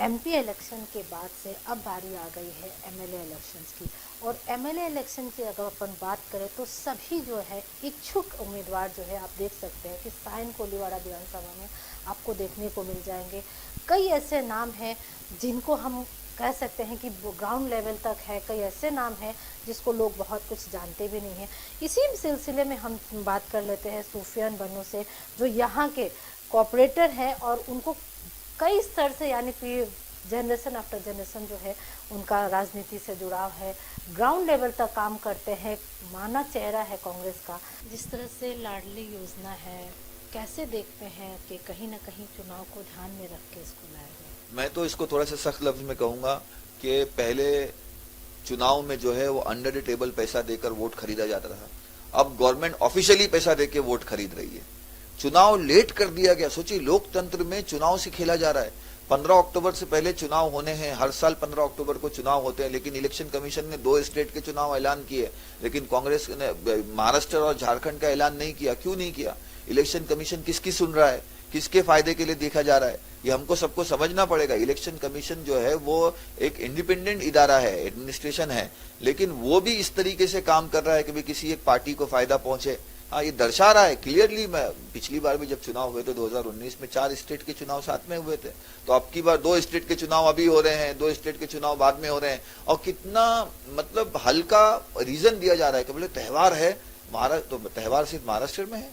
MP election के बाद से अब बारी आ गई है एमएलए इलेक्शंस की। और एमएलए इलेक्शन की अगर अपन बात करें तो सभी जो है इच्छुक उम्मीदवार जो है आप देख सकते हैं कि साइन कोलीवाड़ा विधानसभा में आपको देखने को मिल जाएंगे। कई ऐसे नाम हैं जिनको हम कह सकते हैं कि ग्राउंड लेवल तक है, कई ऐसे नाम हैं जिसको लोग बहुत कुछ जानते भी नहीं हैं। इसी सिलसिले में हम बात कर लेते हैं सुफियान बनो से, जो यहाँ के कॉर्पोरेटर हैं और उनको कई स्तर से यानी कि जनरेशन आफ्टर जनरेशन जो है उनका राजनीति से जुड़ाव है, ग्राउंड लेवल तक काम करते हैं, माना चेहरा है कांग्रेस का। जिस तरह से लाडली योजना है, कैसे देखते हैं कि कहीं ना कहीं चुनाव को ध्यान में रख के इसको लाया गया? मैं तो इसको थोड़ा सा सख्त लफ्ज में कहूंगा कि पहले चुनाव में जो है वो अंडर द टेबल पैसा देकर वोट खरीदा जाता था, अब गवर्नमेंट ऑफिशियली पैसा देके वोट खरीद रही है। चुनाव लेट कर दिया गया। सोचिए, लोकतंत्र में चुनाव से खेला जा रहा है। 15 अक्टूबर से पहले चुनाव होने हैं, हर साल 15 अक्टूबर को चुनाव होते हैं, लेकिन इलेक्शन कमीशन ने 2 स्टेट के चुनाव ऐलान किए, लेकिन कांग्रेस ने महाराष्ट्र और झारखंड का ऐलान नहीं किया। क्यों नहीं किया? इलेक्शन कमीशन किसकी सुन रहा है, किसके फायदे के लिए देखा जा रहा है, ये हमको सबको समझना पड़ेगा। इलेक्शन कमीशन जो है वो एक इंडिपेंडेंट इदारा है, एडमिनिस्ट्रेशन है, लेकिन वो भी इस तरीके से काम कर रहा है कि भी किसी एक पार्टी को फायदा पहुंचे। हाँ, ये दर्शा रहा है क्लियरली। मैं पिछली बार भी जब चुनाव हुए थे 2019 में 4 स्टेट के चुनाव साथ में हुए थे, तो अब की बार 2 स्टेट के चुनाव अभी हो रहे हैं, 2 स्टेट के चुनाव बाद में हो रहे हैं। और कितना मतलब हल्का रीजन दिया जा रहा है कि बोले त्योहार है, तो त्योहार सिर्फ महाराष्ट्र में है,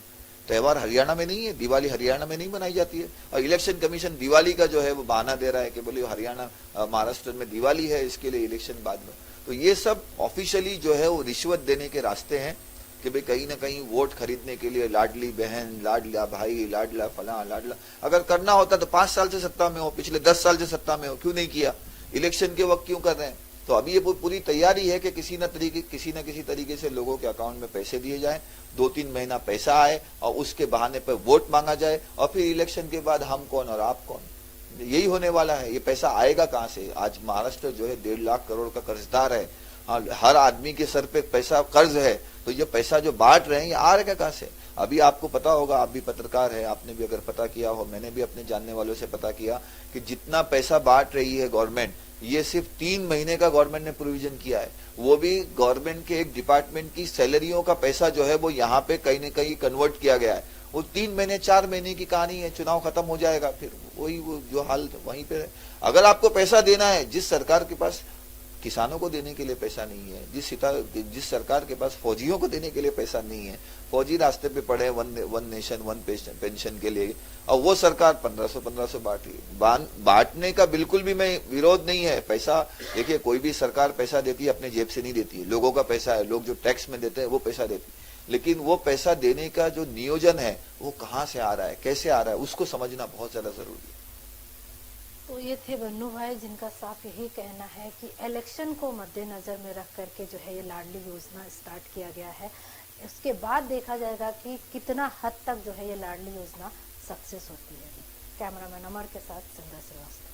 त्योहार हरियाणा में नहीं है, दिवाली हरियाणा में नहीं मनाई जाती है। और इलेक्शन कमीशन दिवाली का जो है वो बहाना दे रहा है कि बोले हरियाणा महाराष्ट्र में दिवाली है, इसके लिए इलेक्शन बाद में। तो ये सब ऑफिशियली जो है वो रिश्वत देने के रास्ते हैं कि भाई कहीं ना कहीं वोट खरीदने के लिए लाडली बहन, लाडला भाई, लाडला फला, लाडला। अगर करना होता तो 5 साल से सत्ता में हो, पिछले 10 साल से सत्ता में हो, क्यों नहीं किया? इलेक्शन के वक्त क्यों कर रहे हैं? तो अभी ये पूरी तैयारी है कि किसी न किसी तरीके से लोगों के अकाउंट में पैसे दिए जाए, 2-3 महीना पैसा आए और उसके बहाने पर वोट मांगा जाए, और फिर इलेक्शन के बाद हम कौन और आप कौन, यही होने वाला है। ये पैसा आएगा कहां से? आज महाराष्ट्र जो है 1.5 लाख करोड़ का कर्जदार है, हर आदमी के सर पे पैसा कर्ज है, तो ये पैसा जो बांट रहे हैं ये आ रहेगा कहां से? अभी आपको पता होगा, आप भी पत्रकार है, आपने भी अगर पता किया हो, मैंने भी अपने जानने वालों से पता किया कि जितना पैसा बांट रही है गवर्नमेंट, ये सिर्फ 3 महीने का गवर्नमेंट ने प्रोविजन किया है। वो भी गवर्नमेंट के एक डिपार्टमेंट की सैलरियों का पैसा जो है वो यहाँ पे कहीं न कहीं कन्वर्ट किया गया है। वो 3 महीने 4 महीने की कहानी है, चुनाव खत्म हो जाएगा, फिर वही वो जो हाल वहीं पे है। अगर आपको पैसा देना है, जिस सरकार के पास किसानों को देने के लिए पैसा नहीं है, जिस सरकार के पास फौजियों को देने के लिए पैसा नहीं है, फौजी रास्ते पे पड़े वन नेशन वन पेंशन के लिए, और वो सरकार 1500 बांट रही है। बांटने का बिल्कुल भी मैं विरोध नहीं है। पैसा देखिए, कोई भी सरकार पैसा देती है अपने जेब से नहीं देती है, लोगों का पैसा है, लोग जो टैक्स में देते हैं वो पैसा देती है, लेकिन वो पैसा देने का जो नियोजन है वो कहाँ से आ रहा है, कैसे आ रहा है, उसको समझना बहुत ज्यादा जरूरी है। तो ये थे बन्नू भाई, जिनका साफ यही कहना है कि इलेक्शन को मद्देनजर में रख करके जो है ये लाडली योजना स्टार्ट किया गया है। उसके बाद देखा जाएगा कि कितना हद तक जो है ये लाडली योजना सक्सेस होती है। कैमरामैन अमर के साथ संध्या श्रीवास्तव।